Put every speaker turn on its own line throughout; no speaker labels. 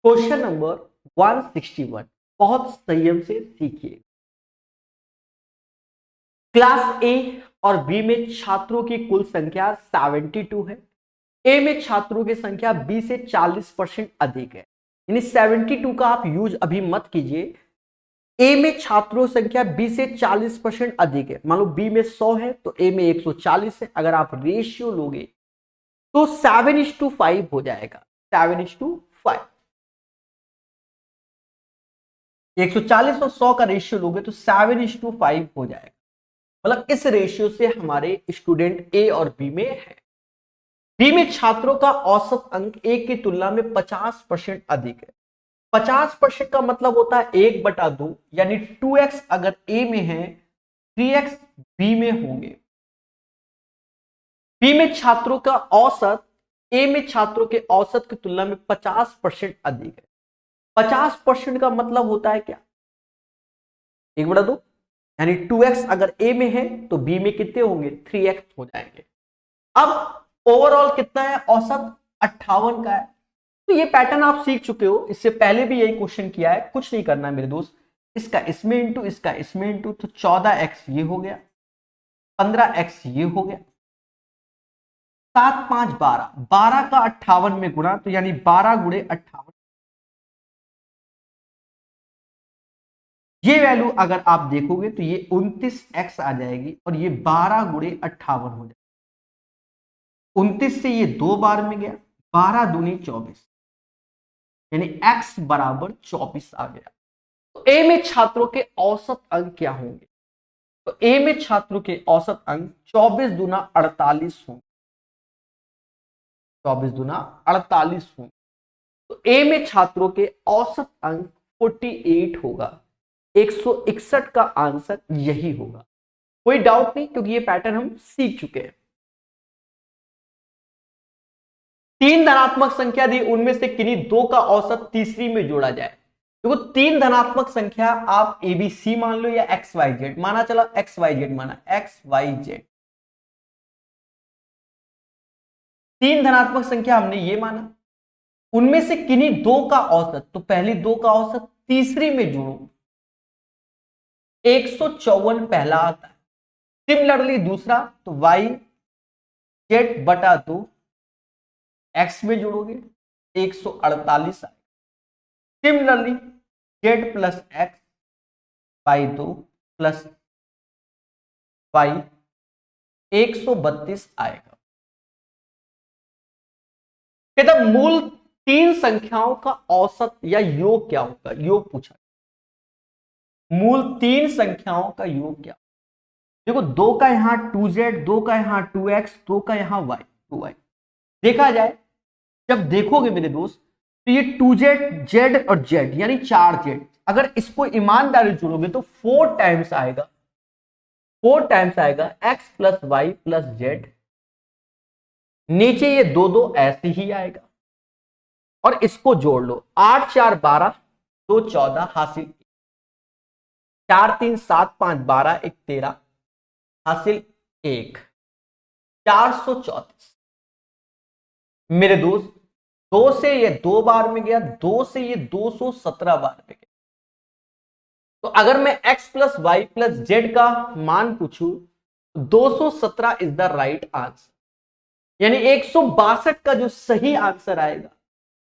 Question number 161 बहुत संयम से सीखिए। क्लास ए और बी में छात्रों की कुल संख्या 72 है। ए में छात्रों की संख्या बी से 40% अधिक है। यानी 72 का आप यूज अभी मत कीजिए। ए में छात्रों संख्या बी से 40% अधिक है। मान लो बी में 100 है तो ए में 140 है। अगर आप रेशियो लोगे तो 7:5 हो जाएगा। 7:5 140 और 100 का रेशियो लोगे तो 7:5 हो जाएगा। मतलब इस रेशियो से हमारे स्टूडेंट ए और बी में है। बी में छात्रों का औसत अंक ए की तुलना में 50% अधिक है। 50% का मतलब होता है 1/2 यानी 2x अगर ए में है 3x बी में होंगे। बी में छात्रों का औसत ए में छात्रों के औसत की तुलना में 50% अधिक है। 50% का मतलब होता है क्या? 1/2 यानी 2x अगर ए में है तो बी में कितने होंगे? 3x हो जाएंगे। अब ओवरऑल कितना है? औसत 58 का है। तो ये पैटर्न आप सीख चुके हो, इससे पहले भी यही क्वेश्चन किया है। कुछ नहीं करना है मेरे दोस्त, इसका इसमें इंटू इसका इसमें इंटू, तो 14x ये हो गया, 15x ये हो गया, 7 5 12, 12 का 58 में गुणा, तो यानी 12 गुणे 58। ये वैल्यू अगर आप देखोगे तो ये 29x आ जाएगी और ये 12 गुणे 58 हो जाएगा। 29 से ये 2 बार में गया, 12 दूनी 24 यानी x बराबर 24 आ गया। तो ए में छात्रों के औसत अंक क्या होंगे? तो ए में छात्रों के औसत अंक 24 दूना 48 होंगे। 24 दूना 48 होंगे। तो ए में छात्रों के औसत अंक 48 होगा। 161 का आंसर यही होगा। कोई डाउट नहीं, क्योंकि ये पैटर्न हम सीख चुके हैं। 3 धनात्मक संख्या दी, उनमें से किन्हीं 2 का औसत तीसरी में जोड़ा जाए। देखो 3 धनात्मक संख्या आप एबीसी मान लो या एक्स वाई जेड माना, चला एक्स वाई जेड माना, एक्स वाई जेड 3 धनात्मक संख्या हमने ये माना। उनमें से किन्हीं 2 का औसत, तो पहली 2 का औसत तीसरी में जोड़ो, 154 पहला आता है। सिमिलरली दूसरा, तो वाई जेड बटा 2 एक्स में जोड़ोगे 148 आएगा। Similarly z plus x by 2 plus y 132 आएगा। कहता मूल 3 संख्याओं का औसत या योग क्या होगा? योग पूछा। मूल 3 संख्याओं का योग क्या? देखो 2 का यहां 2z, 2 का यहां 2x, 2 का यहां y, 2y। देखा जाए, जब देखोगे मेरे दोस्त, तो ये 2z z और z यानी 4z, अगर इसको ईमानदारी जोड़ोगे तो 4 टाइम्स आएगा। 4 टाइम्स आएगा x plus y plus z. नीचे ये 2 2 ऐसे ही आएगा और इसको जोड़ लो, 8 4 12, 2 14 हासिल, 4 3 7 5 12 1 13 हासिल 1, 434। मेरे दोस्त 2 से ये 2 बार में गया, 2 से ये 217 बार में गया। तो अगर मैं x plus y plus z का मान पूछूं, 217 इज द राइट आंसर। यानी 162 का जो सही आंसर आएगा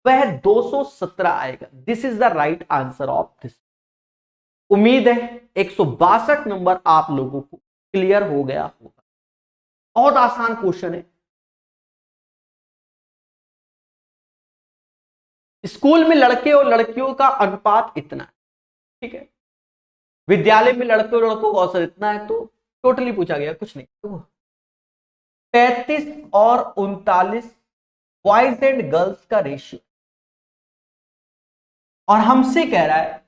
वह 217 आएगा। This is the right answer of this. उम्मीद है 162 नंबर आप लोगों को क्लियर हो गया होगा। बहुत आसान क्वेश्चन है। स्कूल में लड़के और लड़कियों का अनुपात इतना है, ठीक है। विद्यालय में लड़के और लड़कों का औसत इतना है, तो टोटली पूछा गया, कुछ नहीं। तो 33 और 39 बॉयज एंड गर्ल्स का रेशियो, और हमसे कह रहा है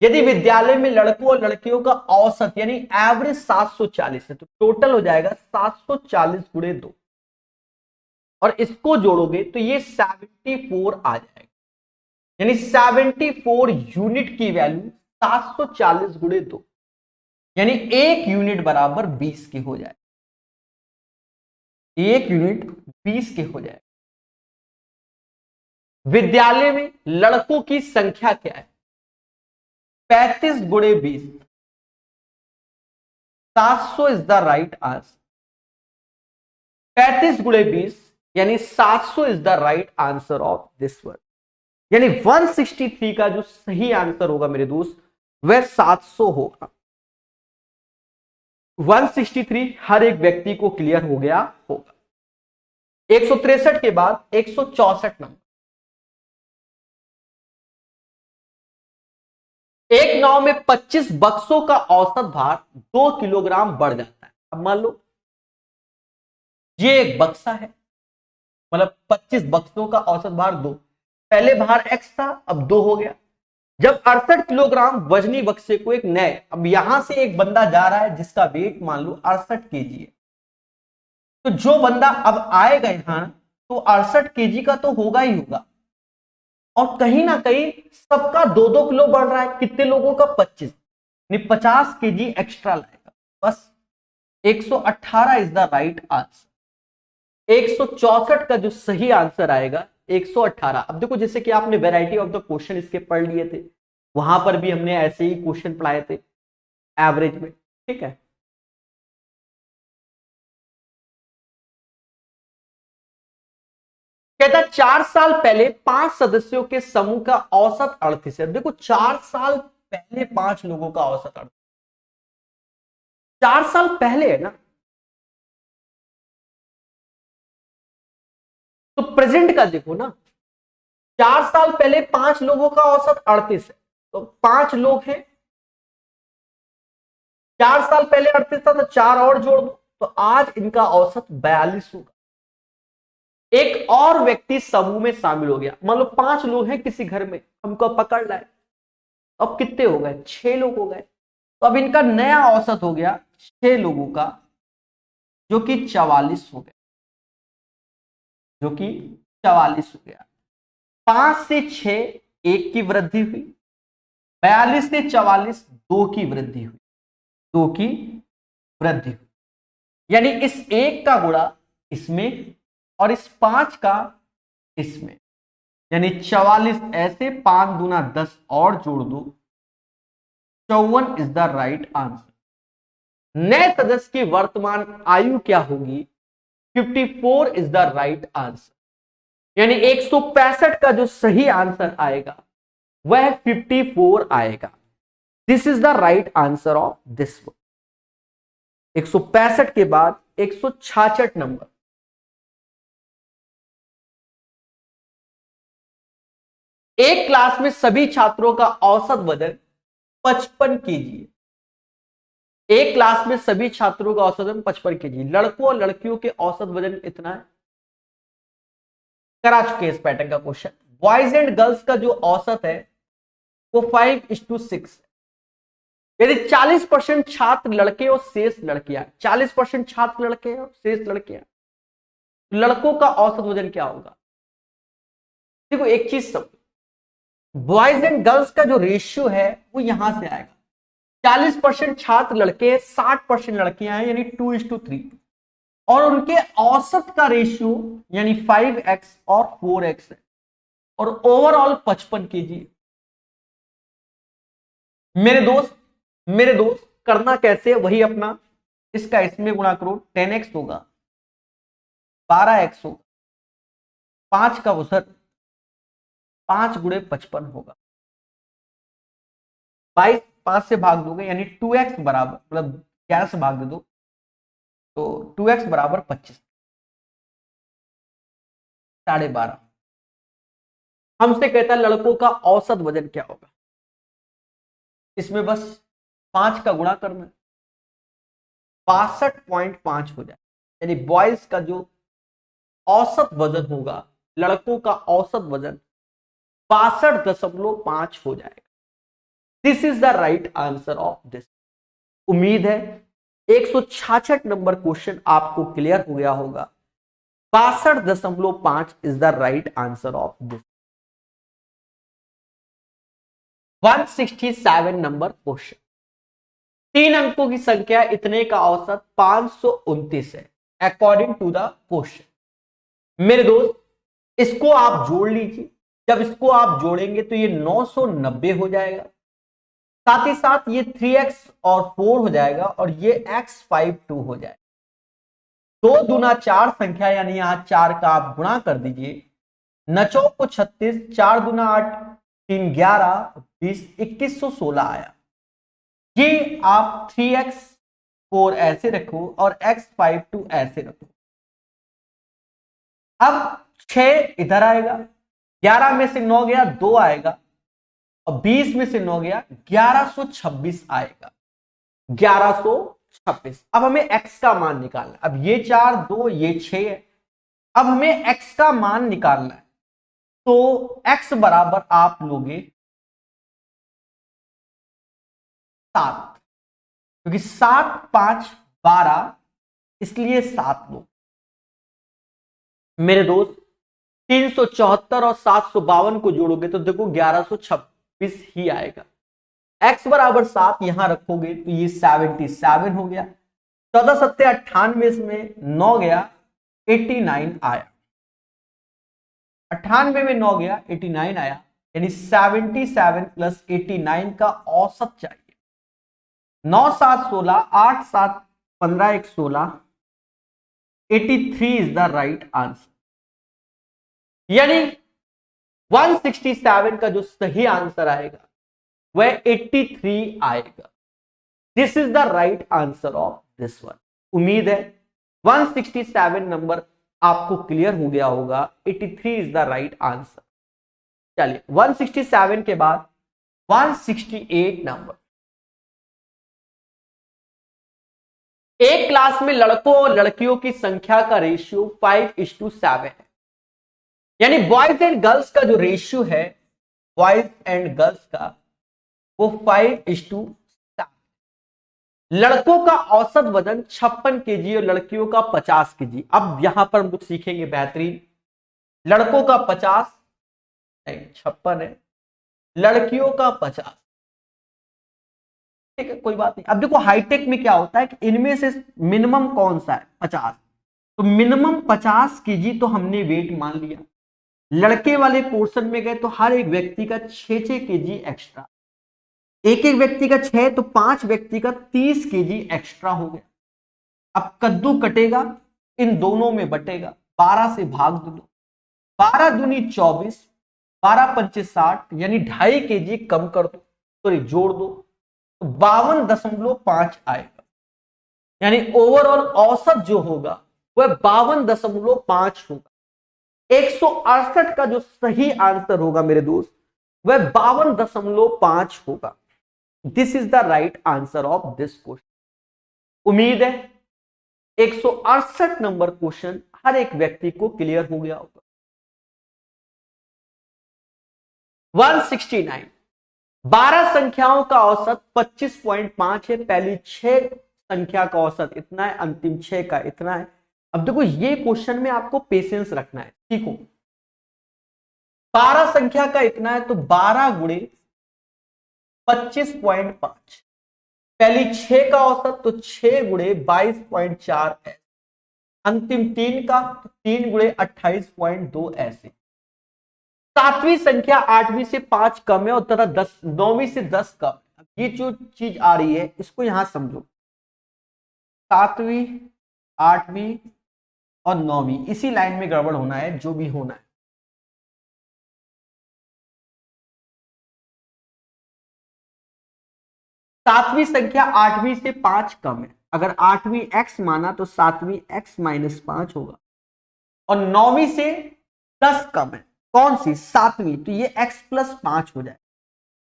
यदि विद्यालय में लड़कों और लड़कियों का औसत यानी एवरेज 740 है, तो टोटल हो जाएगा 740 गुणे 2, और इसको जोड़ोगे तो ये 74 आ जाएगा। यानी 74 यूनिट की वैल्यू 740 गुणे 2, यानी 1 यूनिट बराबर 20 के हो जाए। 1 यूनिट 20 के हो जाए। विद्यालय में लड़कों की संख्या क्या है? 35 गुणे 20, 700 इज द राइट आंसर। 35 गुणे 20 यानी 700 is the right answer of this word. यानी 163 का जो सही आंसर होगा मेरे दोस्त वह 700 होगा। 163 हर एक व्यक्ति को क्लियर हो गया होगा। 163 के बाद 164 नंबर। एक नाव में 25 बक्सों का औसत भार 2 किलोग्राम बढ़ जाता है। अब मान लो ये एक बक्सा है, मतलब 25 बक्सों का औसत भार 2, पहले भार x था अब 2 हो गया। जब 68 किलोग्राम वजनी बक्से को एक नए, अब यहां से एक बंदा जा रहा है जिसका वेट मान लो 68 केजी है, तो जो बंदा अब आएगा यहां तो 68 केजी का तो होगा ही होगा, और कहीं ना कहीं सबका 2-2 किलो बढ़ रहा है। कितने लोगों का? 25, 50 केजी एक्स्ट्रा लाएगा। बस 118 इज द राइट आंसर। 164 का जो सही आंसर आएगा 118। अब देखो जैसे कि आपने वैरायटी ऑफ द क्वेश्चन इसके पढ़ लिए थे, वहां पर भी हमने ऐसे ही क्वेश्चन पढ़ाए थे एवरेज में, ठीक है। कहता 4 साल पहले 5 सदस्यों के समूह का औसत 38 है। देखो 4 साल पहले 5 लोगों का औसत 38, 4 साल पहले है ना, तो प्रेजेंट का देखो ना। 4 साल पहले 5 लोगों का औसत 38 है, तो 5 लोग हैं। 4 साल पहले 38 था तो 4 और जोड़ दो, तो आज इनका औसत 42 होगा। एक और व्यक्ति समूह में शामिल हो गया। मान लो 5 लोग हैं किसी घर में, हमको पकड़ लाए, अब कितने हो गए? 6 लोग हो गए। तो अब इनका नया औसत हो गया 6 लोगों का, जो कि 44 हो गया, जो कि 44 हो गया। 5 से 6 1 की वृद्धि हुई, 42 से 44 2 की वृद्धि हुई, 2 की वृद्धि हुई। यानी इस 1 का गुणा इसमें और इस 5 का इसमें, यानी 44 ऐसे, 5 दूना 10 और जोड़ दो, 54 इज द राइट आंसर। नए सदस्य की वर्तमान आयु क्या होगी? 54 इज द राइट आंसर। यानी 165 का जो सही आंसर आएगा वह 54 आएगा। This is the right answer of this one. 165 के बाद 166 नंबर। एक क्लास में सभी छात्रों का औसत वजन 55 केजी है। एक क्लास में सभी छात्रों का औसत वजन 55 केजी। लड़कों और लड़कियों के औसत वजन इतना है। करा चुके इस पैटर्न का क्वेश्चन। बॉयज एंड गर्ल्स का जो औसत है वो 5:6 है। यदि 40% छात्र लड़के और शेष लड़कियां, 40% छात्र लड़के और शेष लड़कियां, लड़कों का औसत वजन क्या होगा? देखो एक चीज सब, बॉयज एंड गर्ल्स का जो रेशियो है वो यहां से आएगा। 40% छात्र लड़के, 60% लड़कियां हैं, यानी 2:3, और उनके औसत का रेशियो यानी 5x और 4x है, और ओवरऑल 55 केजी। मेरे दोस्त करना कैसे? वही अपना, इसका इसमें गुणा करो, 10x होगा, 12x होगा, 5 का उधर, 5 गुणे 55 होगा, 22 5 से भाग दोगे यानी 2x बराबर, मतलब 11 से भाग दे दो तो 2x बराबर 25, 12.5। हमसे कहता है लड़कों का औसत वजन क्या होगा? इसमें बस 5 का गुणा करना, 62.5 हो जाए, यानी बॉयज का जो औसत वजन होगा, लड़कों का औसत वजन 62.5 हो जाएगा। This is the right answer of this. उम्मीद है 166 नंबर क्वेश्चन आपको क्लियर हो गया होगा। 62.5 is the right answer of this. 167 number question. 3 अंकों की संख्या इतने का औसत 529 है अकॉर्डिंग टू द क्वेश्चन। मेरे दोस्त इसको आप जोड़ लीजिए, जब इसको आप जोड़ेंगे तो ये 990 हो जाएगा। साथ ही साथ ये 3x और 4 हो जाएगा और ये x52 हो जाएगा। 2 दूना 4 संख्या यानी यहां 4 का आप गुणा कर दीजिए। नचो को 36, 4 दूना 8, 3 11, 20, 2116 आया। ये आप 3x4 ऐसे रखो और x52 ऐसे रखो। अब 6 इधर आएगा, 11 में से 9 गया 2 आएगा और 20 में से 9 गया 1126 आएगा। 1126। अब हमें x का मान निकालना है। अब ये 4 2 ये 6 है। अब हमें x का मान निकालना है तो x बराबर आप लोगे 7, क्योंकि 7 5 12, इसलिए 7 लोग। मेरे दोस्त 374 और 752 को जोड़ोगे तो देखो 1126 ही आएगा। x बराबर 7 यहां रखोगे तो ये 77 हो गया। 14 सत्ते 98, इसमें 9 गया 89 आया। 98 में 9 गया 89 आया, यानी 77 प्लस 89 का औसत चाहिए। 9 7 16, 8 7 15 1 16, 83 इज द राइट आंसर। यानी 167 का जो सही आंसर आएगा वह 83 आएगा। This is the right answer of this one. उम्मीद है 167 नंबर आपको क्लियर हो गया होगा। 83 इज द राइट आंसर। चलिए 167 के बाद 168 नंबर। एक क्लास में लड़कों और लड़कियों की संख्या का रेशियो 5:7 है। यानी बॉयज एंड गर्ल्स का जो रेशियो है, बॉयज एंड गर्ल्स का, वो 5:7। लड़कों का औसत वजन 56 केजी और लड़कियों का 50 केजी। अब यहां पर हम कुछ सीखेंगे बेहतरीन। लड़कों का 50 नहीं 56 है, लड़कियों का 50। ठीक है, कोई बात नहीं। अब देखो हाईटेक में क्या होता है कि इनमें से मिनिमम कौन सा है 50, तो मिनिमम 50 केजी तो हमने वेट मान लिया। लड़के वाले पोर्शन में गए तो हर एक व्यक्ति का 6-6 केजी एक्स्ट्रा। एक एक व्यक्ति का 6 तो 5 व्यक्ति का 30 केजी एक्स्ट्रा हो गया। अब कद्दू कटेगा, इन दोनों में बटेगा, 12 से भाग दो। 12 दूनी 24, 12 पंचे 60, यानी 2.5 केजी कम कर दो, सॉरी जोड़ दो, तो 52.5 आएगा। यानी ओवरऑल औसत जो होगा वह 52.5 होगा। 168 का जो सही आंसर होगा मेरे दोस्त वह 52.5 होगा। This is the right answer of this question. उम्मीद है 168 नंबर क्वेश्चन हर एक व्यक्ति को क्लियर हो गया होगा। 169, 12 संख्याओं का औसत 25.5 है। पहली 6 संख्या का औसत इतना है, अंतिम 6 का इतना है। अब देखो ये क्वेश्चन में आपको पेशेंस रखना है, ठीक हो। 12 संख्या का इतना है तो 12 गुणे 25.5। पहली 6 का औसत तो 6 गुणे 22.4 है। अंतिम 3 का तो 3 गुणे 28.2 ऐसे। 7वीं संख्या 8वीं से 5 कम है और तथा 9वीं से 10 कम है। अब ये जो चीज आ रही है इसको यहां समझो। 7वीं 8वीं और 9वीं इसी लाइन में गड़बड़ होना है, जो भी होना है। 7वीं संख्या 8वीं से 5 कम है। अगर 8वीं x माना तो 7वीं x माइनस 5 होगा और 9वीं से 10 कम है। कौन सी? 7वीं, तो ये x प्लस 5 हो जाए।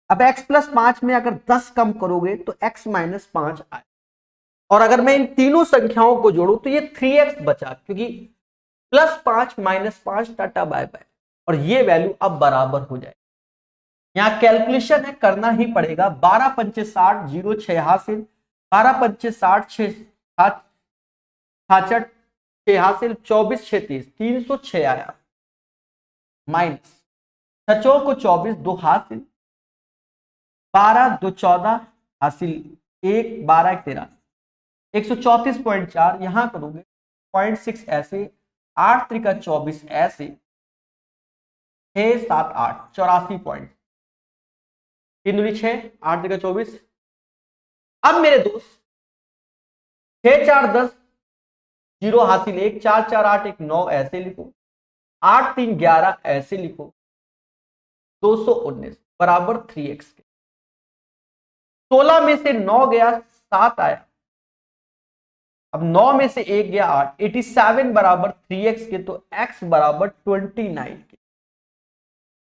अब x प्लस 5 में अगर 10 कम करोगे तो x माइनस 5 आए। और अगर मैं इन तीनों संख्याओं को जोड़ू तो ये 3x बचा, क्योंकि plus 5 minus 5 tata bye bye, और ये वैल्यू अब बराबर हो जाए। यहां कैलकुलेशन है, करना ही पड़ेगा। 12 पंचे 60, 0 6 हासिल, 12 पंचे 60, 6 66 6 हासिल, 24 6 30, 306 आया। माइनस 6 को 24, 2 हासिल, 12 2 14 हासिल, 1 12 1 13, 134.4 यहां करोगे 0.6 ऐसे, 8 3 24 ऐसे, 6, 7, 8 84 पॉइंट। 3 दूनी 6, 8 जगह 24। अब मेरे दोस्त 6, 4, 10, 0 हासिल 1, 4, 4, 8 1 9 ऐसे लिखो, 8, 3, 11 ऐसे लिखो, 219 बराबर 3x के। 16 में से 9 गया 7 आया, अब 9 में से 1 गया 8, 87 बराबर 3x के, तो x बराबर 29 के,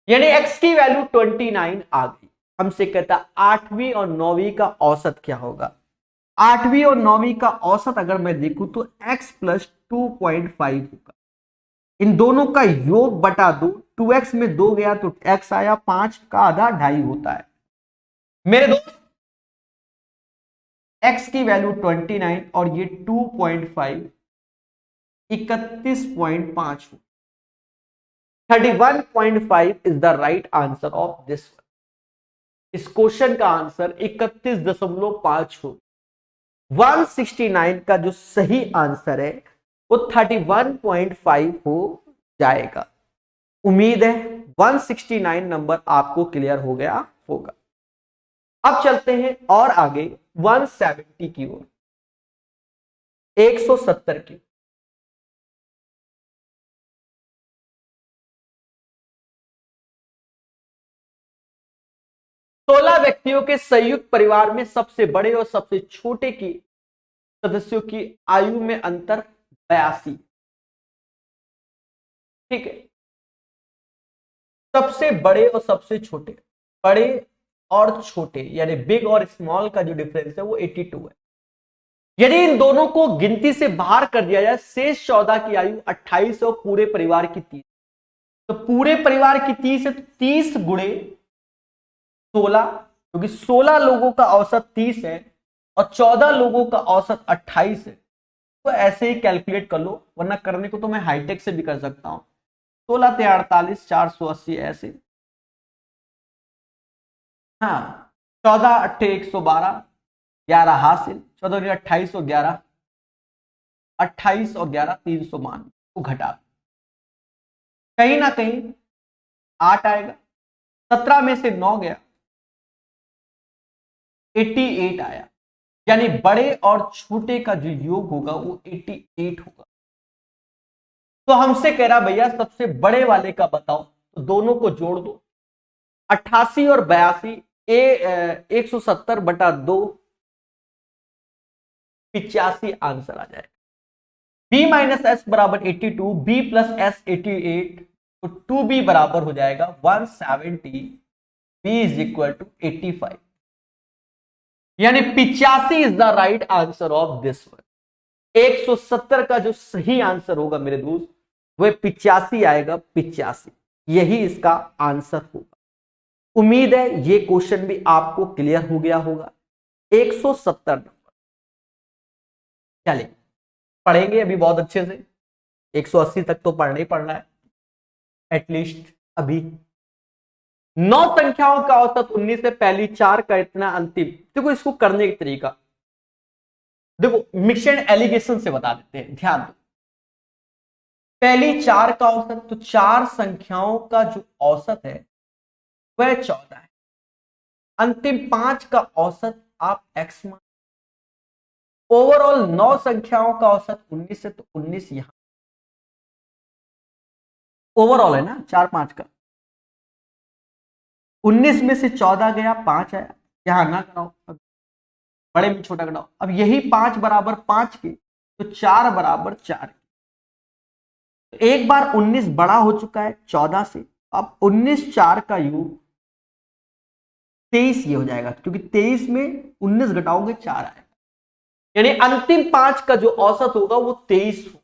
यानी x की वैल्यू 29 आ गई। हमसे कहता 8वीं और 9वीं का औसत क्या होगा। 8वीं और 9वीं का औसत अगर मैं देखूं तो x प्लस 2.5 होगा। इन दोनों का योग बटा 2, 2x में 2 गया तो x आया, 5 का आधा 2.5 होता है। मेरे दोस्त x की वैल्यू 29 और ये 2.5 31.5 हो। 31.5 is the right answer of this. इस क्वेश्चन का आंसर 31.5 हो। 169 का जो सही आंसर है वो 31.5 हो जाएगा। उम्मीद है 169 नंबर आपको क्लियर हो गया होगा। अब चलते हैं और आगे 170 की ओर, 170 की। सोलह व्यक्तियों के संयुक्त परिवार में सबसे बड़े और सबसे छोटे की सदस्यों की आयु में अंतर 82। ठीक है, सबसे बड़े और सबसे छोटे, बड़े और छोटे यानी बिग और स्मॉल का जो डिफरेंस है वो 82 है। यदि इन दोनों को गिनती से बाहर कर दिया जाए, शेष 14 की आयु 28 और पूरे परिवार की 30। तो पूरे परिवार की 30 है, तो 30 गुणे 16, क्योंकि 16 लोगों का औसत 30 है और 14 लोगों का औसत 28 है। तो ऐसे ही कैलकुलेट कर लो, वरना करने को तो मैं हाईटेक से भी कर सकता हूं। 16 ते 48, 480 ऐसे। हाँ, 14, 8, 112, 11 हासिल, 14, 28 और 11, 28 और 11 300 मान को घटा, कहीं ना कहीं 8 आएगा। 17 में से 9 गया, 88 आया, यानी बड़े और छोटे का जो योग होगा वो 88 होगा। तो हमसे कह रहा भैया सबसे बड़े वाले का बताओ, तो दोनों को जोड़ दो, 88 और 82, 170/2, 85 आंसर आ जाएगा। b माइनस एस बराबर 82, b प्लस एस 88, तो 2b बराबर हो जाएगा 170, b इज इक्वल टू 85, यानी 85 is the right answer of this one. 170 का जो सही आंसर होगा मेरे दोस्त वह 85 आएगा, 85 यही इसका आंसर होगा। उम्मीद है ये क्वेश्चन भी आपको क्लियर हो गया होगा। 170 नंबर चले पढ़ेंगे अभी बहुत अच्छे से, 180 तक तो पढ़ना ही पढ़ना है एटलीस्ट। अभी 9 संख्याओं का औसत 19 से पहली 4 का इतना अंतिम। देखो इसको करने का तरीका देखो, मिक्स एंड एलिगेशन से बता देते हैं, ध्यान दो। पहली 4 का औसत, तो 4 संख्याओं का जो औसत है वह 14 है। अंतिम 5 का औसत आप x मान। ओवरऑल 9 संख्याओं का औसत 19 है, तो 19 यहां ओवरऑल है ना, 4 5 का। 19 में से 14 गया, 5 आया, यहां ना कराओ, अब बड़े में छोटा कराओ। अब यही 5 बराबर 5 के, तो 4 बराबर 4 के। तो एक बार 19 बड़ा हो चुका है 14 से, अब 19 4 का योग 23 ये हो जाएगा, क्योंकि 23 में 19 घटाओगे 4 आएगा, यानी अंतिम 5 का जो औसत होगा वो 23 होगा।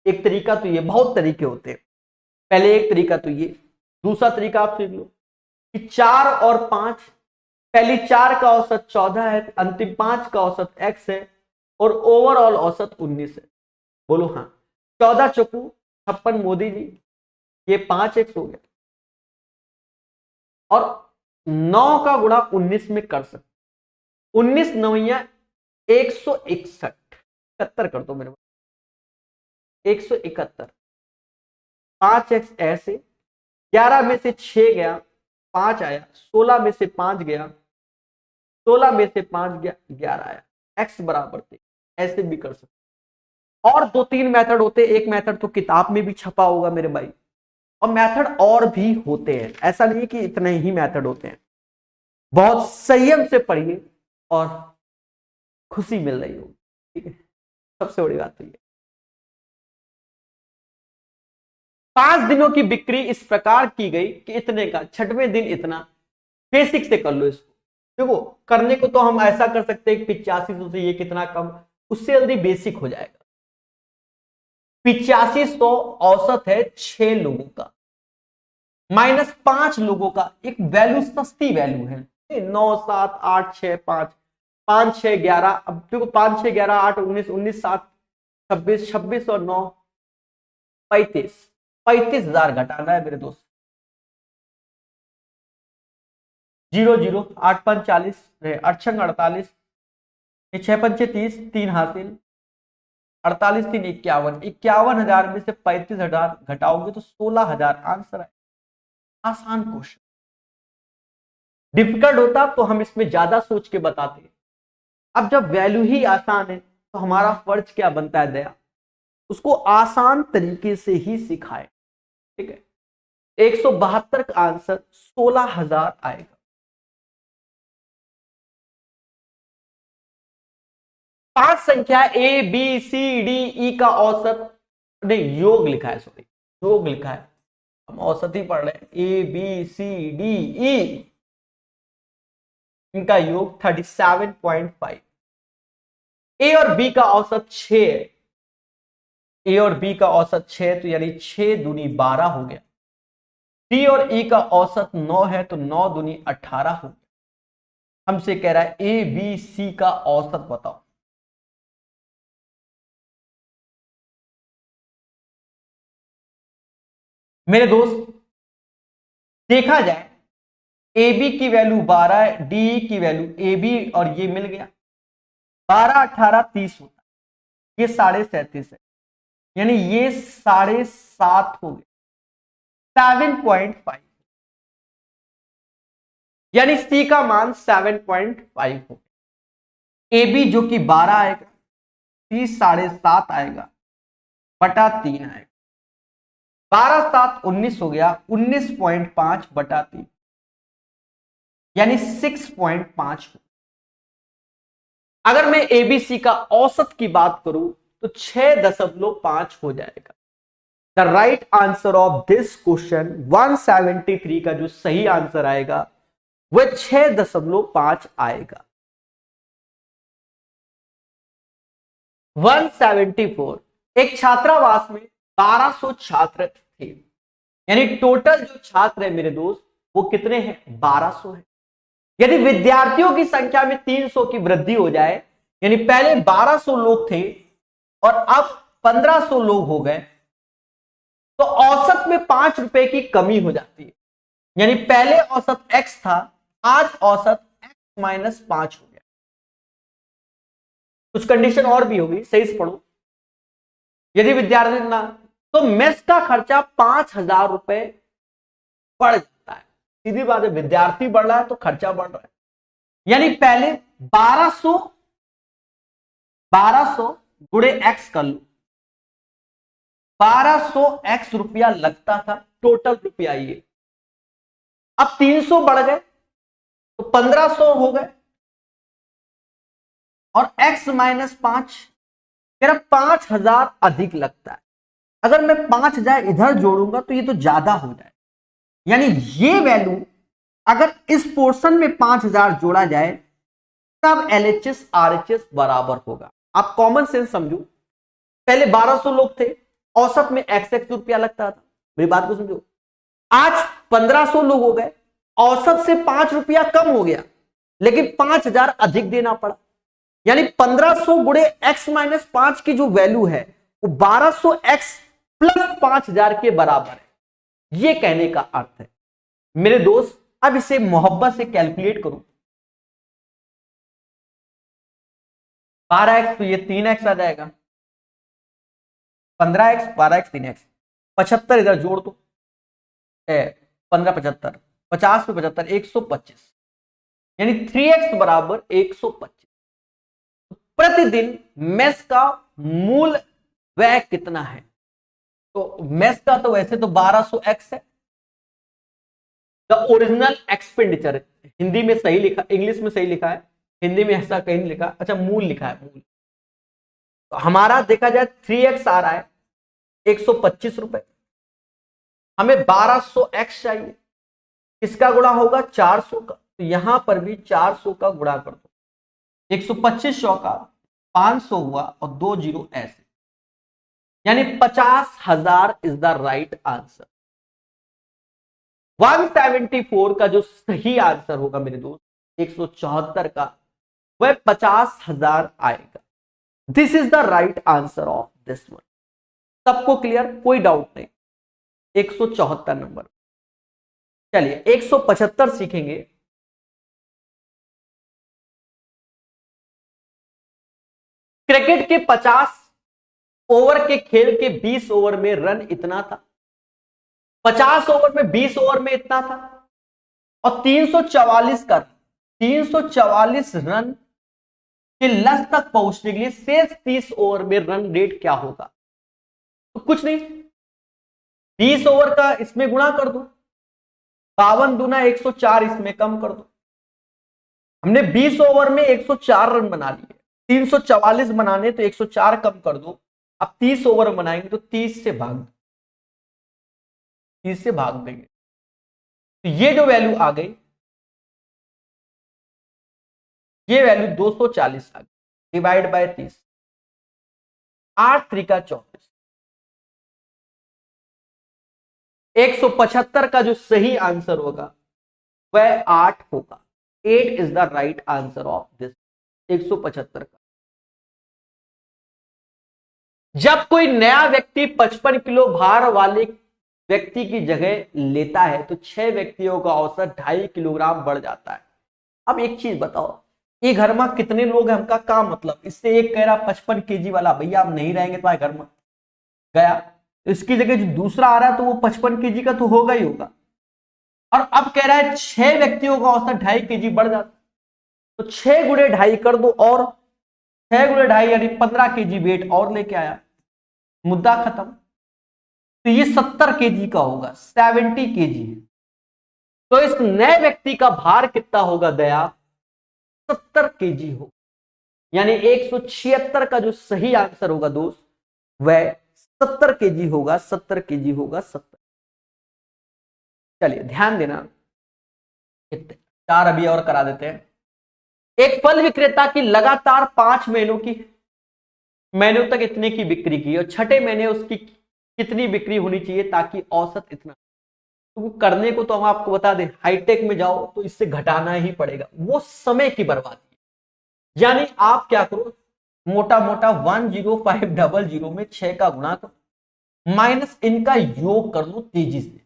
एक तरीका तो ये, बहुत तरीके होते हैं। पहले एक तरीका तो ये, दूसरा तरीका आप सीख लो कि 4 और 5, पहली 4 का औसत 14 है, अंतिम 5 का औसत x है और ओवरऑल औसत 19 है। बोलो हाँ। 14 चौकू 56 मोदी जी, ये 5x हो गया, और 9 का गुणा 19 में कर सकते। 19 9 161, 71 कर दो मेरे, 171, 5x ऐसे 11 में से 6 गया, 5 आया, 16 में से 5 गया, 16 में से 5 गया, 11 आया, x बराबर थे। ऐसे भी कर सकते। और 2-3 मेथड होते, एक मेथड तो किताब में भी छपा होगा मेरे भाई, और मेथड और भी होते हैं, ऐसा नहीं कि इतने ही मेथड होते हैं। बहुत संयम से पढ़िए और खुशी मिल रही होगी, ठीक है, सबसे बड़ी बात तो ये। 5 दिनों की बिक्री इस प्रकार की गई कि इतने का, छठवें दिन इतना। बेसिक से कर लो इसको। देखो करने को तो हम ऐसा कर सकते हैं 8500 से ये कितना कम, उससे जल्दी बेसिक हो जाएगा। 8500 औसत है 6 लोगों का, माइनस 5 लोगों का, एक वैल्यू सस्ती वैल्यू है। 9 7 8 6 5, 5 6 11, अब देखो 5 6 11 8 19, 19 7 26, 26 और 9 35, 35,000 घटाना है मेरे दोस्त। 0 0 8 5 40, 8 6 48, 6 5 30, 3 हासिल, 48 3 51, 51,000 में से 35,000 घटाओगे तो 16,000 आंसर है। आसान क्वेश्चन। डिफिकल्ट होता तो हम इसमें ज्यादा सोच के बताते। अब जब वैल्यू ही आसान है तो हमारा फर्ज क्या बनता है दया, उसको आसान तरीके से ही सिखाए, ठीक है। 172 का आंसर 16,000 आएगा। 5 संख्या A B C D E का औसत, नहीं योग लिखा है, सॉरी योग लिखा है, हम औसत ही पढ़ रहे हैं। A B C D E, इनका योग 37.5। ए और बी का औसत 6 है, ए और बी का औसत 6, तो यानी 6 दूनी 12 हो गया। डी और ई का औसत 9 है, तो 9 दूनी 18 हो गया। हमसे कह रहा है ए बी सी का औसत बताओ। मेरे दोस्त देखा जाए, ए बी की वैल्यू 12 है, डी की वैल्यू, ए बी और ये मिल गया, 12 18 30 होता है, ये 37.5 है, यानी ये 7.5 हो गया, 7.5, यानी सी का मान 7.5 हो गया। ए बी जो कि 12 आएगा, सी 7.5 आएगा, बटा 3 आएगा, 12 7 19 हो गया, 19.5 बटा 3, यानी 6.5। अगर मैं एबीसी का औसत की बात करूं तो 6.5 हो जाएगा। The right answer of this question 173 का जो सही आंसर आएगा वह 6.5 आएगा। 174, एक छात्रावास में 1200 छात्र थे, यानी टोटल जो छात्र है मेरे दोस्त वो कितने हैं, 1200 है। यदि विद्यार्थियों की संख्या में 300 की वृद्धि हो जाए, यानी पहले 1200 लोग थे और अब 1500 लोग हो गए, तो औसत में 5 रुपए की कमी हो जाती है। यानी पहले औसत x था, आज औसत x माइनस 5 हो गया। कुछ कंडीशन और भी होगी, सही से पढ़ो। यदि विद्यार्थी ना, तो मेस का खर्चा 5,000 रुपए बढ़ जाता है। सीधी बात है, विद्यार्थी बढ़ रहा है तो खर्चा बढ़ रहा है। यानी पहले 1200 गुणे x कर लो, 1200 x रुपया लगता था, टोटल रुपया ये। अब 300 बढ़ गए तो 1500 हो गए, और x माइनस 5, मेरा 5,000 अधिक लगता है। अगर मैं 5,000 इधर जोड़ूंगा तो ये तो ज्यादा हो जाए, यानी ये वैल्यू अगर इस पोर्शन में 5,000 जोड़ा जाए तब LHS RHS बराबर होगा। आप कॉमन सेंस समझो, पहले 1200 लोग थे, औसत में x रुपया लगता था, मेरी बात को समझो। आज 1500 लोग हो गए, औसत से 5 रुपया कम हो गया, लेकिन 5,000 अधिक देना पड़ा, यानी 1500 गुणे x माइनस 5 की जो वैल्यू है वो 1200x प्लस 5,000 के बराबर है, ये कहने का अर्थ है मेरे दोस्त। अब इसे मोहब्बत से कैलकुलेट करो, 12x तो ये 3x आ जाएगा, 15x 12x 3x, 75 इधर जोड़ दो, 15 75, 50 पे 75, 125, यानी 3x बराबर 125। प्रतिदिन मेस का मूल व्यय कितना है? तो मेस का तो वैसे तो 1200x है। द ओरिजिनल एक्सपेंडिचर, हिंदी में सही लिखा, इंग्लिश में सही लिखा है, हिंदी में ऐसा कहीं नहीं लिखा, अच्छा मूल लिखा है, मूल। तो हमारा देखा जाए 3x आ रहा है 125 रुपए, हमें 1200x चाहिए, किसका गुणा होगा? 400 का। तो यहां पर भी 400 का गुणा कर दो, 125 का 500 हुआ और 2 जीरो ऐसे, यानी 50,000 इज द राइट आंसर। 174 का जो सही आंसर होगा मेरे दोस्त, 174 का, वह 50,000 आएगा। This is the right answer of this one. सबको क्लियर? कोई डाउट नहीं। 174 नंबर। चलिए 175 सीखेंगे। क्रिकेट के 50 ओवर के खेल के 20 ओवर में रन इतना था, 50 ओवर में 20 ओवर में इतना था, और 344 रन के लक्ष्य तक पहुंचने के लिए शेष 30 ओवर में रन रेट क्या होगा? तो कुछ नहीं, 20 ओवर का इसमें गुणा कर दो, 52 दूना 104, इसमें कम कर दो। हमने 20 ओवर में 104 रन बना लिए, 344 बनाने तो 104 कम कर दो। अब 30 ओवर बनाएंगे तो 30 से भाग, 30 से भाग देंगे, तो ये जो वैल्यू आ गई, ये वैल्यू 240 आ गई, डिवाइड बाय 30, 8 त्रिका 24। 175 का जो सही आंसर होगा वह 8 होगा। 8 is the right answer of this. 175 का। जब कोई नया व्यक्ति 55 किलो भार वाले व्यक्ति की जगह लेता है तो 6 व्यक्तियों का औसत 2.5 किलोग्राम बढ़ जाता है। अब एक चीज बताओ, ये घर में कितने लोग हैं, हमका काम मतलब, इससे एक कह रहा 55 केजी वाला, भैया आप नहीं रहेंगे तुम्हारे घर में, गया, इसकी जगह जो दूसरा आ रहा है तो वो 55 केजी का तो होगा ही होगा, और अब कह रहा है 6 व्यक्तियों का औसत 2.5 केजी बढ़ जाता, तो 6 गुणे 2.5 कर दो, और 6 गुणे 2.5 यानी 15 केजी वेट और लेके आया, मुद्दा खत्म। तो ये 70 केजी का होगा, 70 केजी। तो इस नए व्यक्ति का भार कितना होगा दया? 70 केजी हो, यानी 176 का जो सही आंसर होगा दोस्त वह 70 केजी होगा, 70 केजी होगा, 70। चलिए ध्यान देना, 4 अभी और करा देते हैं। एक फल विक्रेता की लगातार 5 महीनों तक इतने की बिक्री की, और छठे महीने उसकी कितनी बिक्री होनी चाहिए ताकि औसत इतना? तो करने को तो हम आपको बता दें, हाईटेक में जाओ तो इससे घटाना ही पड़ेगा, वो समय की बर्बादी। यानी आप क्या करो, मोटा मोटा 10500 में 6 का गुणा करो, माइनस इनका योग कर लो तेजी से।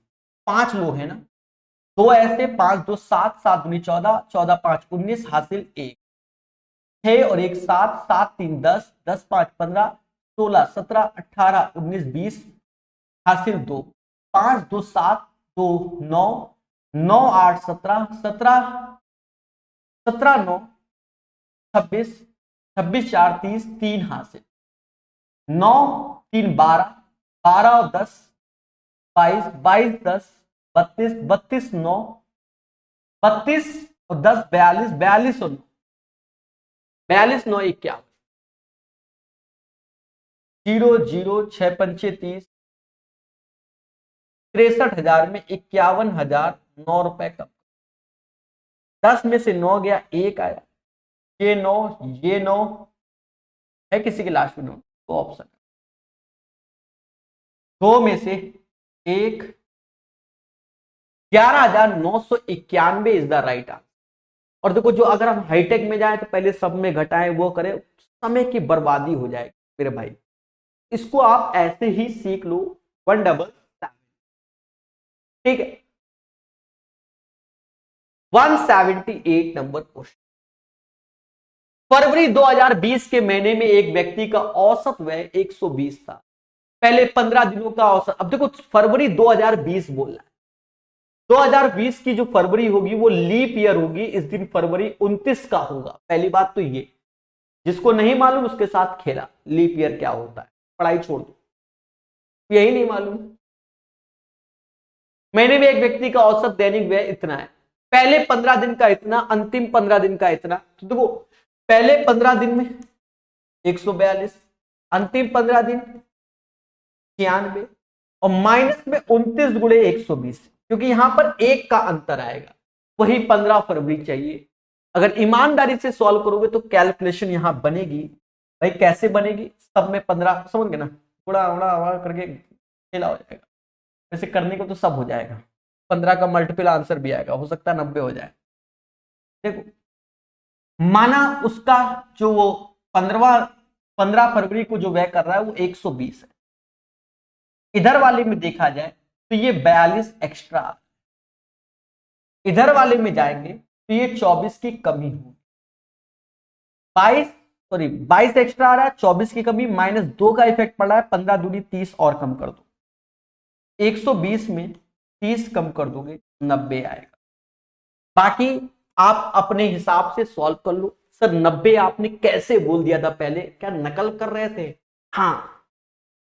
5 लोग हैं ना, 2 ऐसे, 5 2 7, 7 दूनी 14, 14 5 19, हासिल 1, 6 और 1 7, 7 3 10, 10 5 15, 16 17 18 19 20, हासिल 2, 5 2 7 2 9, 9 8 17, 17 17 9 26, 26 4 30, 3 हासिल, 9 3 12, 12 और 10 22, 22 10 32, 32 9, 32 और 10 42, 42 और 9, 42 9 51, 0 0 6 पंचे 30, 63,000 में 51,009 रुपए कम। 10 में से 9 गया, 1 आया, ये 9, ये 9 है, किसी के लास्ट में 9, तो ऑप्शन 2 में से 1, 11,991 इज द राइट आंसर। और देखो, जो अगर हम हाईटेक में जाए तो पहले सब में घटाएं, वो करें, समय की बर्बादी हो जाएगी मेरे भाई। इसको आप ऐसे ही सीख लो, 177, ठीक है। 178 नंबर क्वेश्चन। फरवरी 2020 के महीने में एक व्यक्ति का औसत व्यय 120 था। पहले 15 दिनों का औसत, अब देखो फरवरी 2020 बोल रहा है, 2020 की जो फरवरी होगी वो लीप ईयर होगी, इस दिन फरवरी 29 का होगा। पहली बात तो ये, जिसको नहीं मालूम उसके साथ खेला, लीप ईयर क्या होता है, पढ़ाई छोड़ दो, यही नहीं मालूम। महीने में एक व्यक्ति का औसत दैनिक व्यय इतना है, पहले 15 दिन का इतना, अंतिम 15 दिन का इतना। तो देखो पहले 15 दिन में 142, अंतिम 15 दिन 96, और माइनस में 29 गुणे 120, क्योंकि यहां पर एक का अंतर आएगा, वही 15 फरवरी चाहिए। अगर ईमानदारी से सॉल्व करोगे तो कैलकुलेशन यहां बनेगी। भाई कैसे बनेगी, सब में 15, समझ गए ना, थोड़ा थोड़ा करके खेला हो जाएगा। वैसे करने को तो सब हो जाएगा, 15 का मल्टीपल आंसर भी आएगा, हो सकता है 90 हो जाए। देखो माना उसका जो वो 15 फरवरी को जो व्यय कर रहा है वो 120 है, इधर वाले में देखा जाए तो ये 42 एक्स्ट्रा, इधर वाले में जाएंगे तो ये 24 की कमी होगी, 22 एक्स्ट्रा आ रहा है, 24 की कमी, -2 का इफेक्ट पड़ रहा है, 15 दूनी 30 और कम कर दो, 120 में 30 कम कर दोगे 90 आएगा। बाकी आप अपने हिसाब से सॉल्व कर लो। सर 90 आपने कैसे बोल दिया था पहले, क्या नकल कर रहे थे? हाँ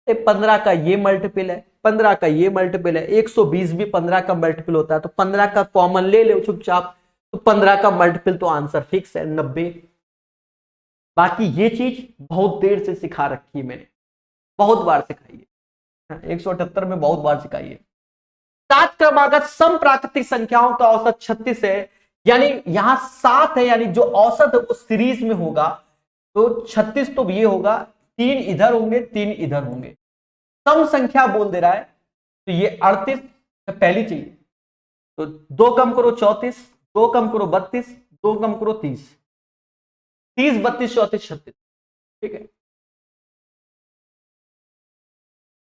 15 का ये मल्टीपल है, 15 का ये मल्टीपल है, 120 भी 15 का मल्टीपल होता है, तो 15 का कॉमन ले लो चुपचाप, तो 15 का मल्टीपल तो आंसर फिक्स है 90। बाकी ये चीज बहुत देर से सिखा रखी है मैंने, बहुत बार सिखाई है, 178 में बहुत बार सिखाई है। 7 क्रमागत सम प्राकृतिक संख्याओं का औसत 36 है, यानी यहां 7 है, यानी जो औसत है वो सीरीज में होगा, तो 36 तो ये होगा, 3 इधर होंगे 3 इधर होंगे, सम संख्या बोल दे रहा है, तो ये 38 पहली चाहिए, तो 2 कम करो 34, 2 कम करो 32, 2 कम करो 30, 30 32 34 36, ठीक है।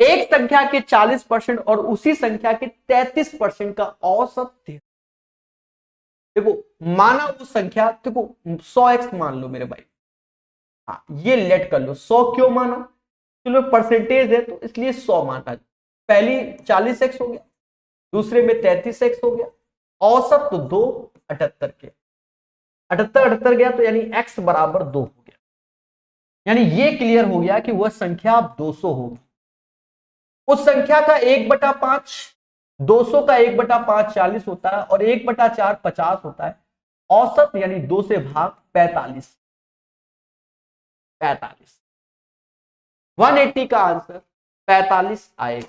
एक संख्या के 40% और उसी संख्या के 33% का औसत देखो, माना वो संख्या, देखो 100x मान लो मेरे भाई, हाँ ये लेट कर लो, 100 क्यों माना, चलो परसेंटेज है तो इसलिए 100 माना, पहली 40x हो गया, दूसरे में 33x हो गया, औसत तो 2 78 के, 78 गया, तो यानी x बराबर 2 हो गया, यानी ये क्लियर हो गया कि वह संख्या 200 होगी। उस संख्या का 1/5, 200 का 1/5 40 होता है, और 1/4 50 होता है, औसत यानी 2 से भाग 45, 180 का आंसर 45 आएगा।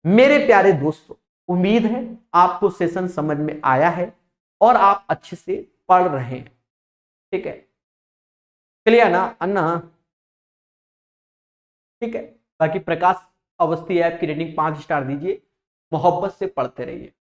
मेरे प्यारे दोस्तों, उम्मीद है आपको सेशन समझ में आया है और आप अच्छे से पढ़ रहे हैं, ठीक है, क्लियर ना अन्ना? ठीक है। बाकी प्रकाश अवस्थी ऐप की रेटिंग 5 स्टार दीजिए, मोहब्बत से पढ़ते रहिए।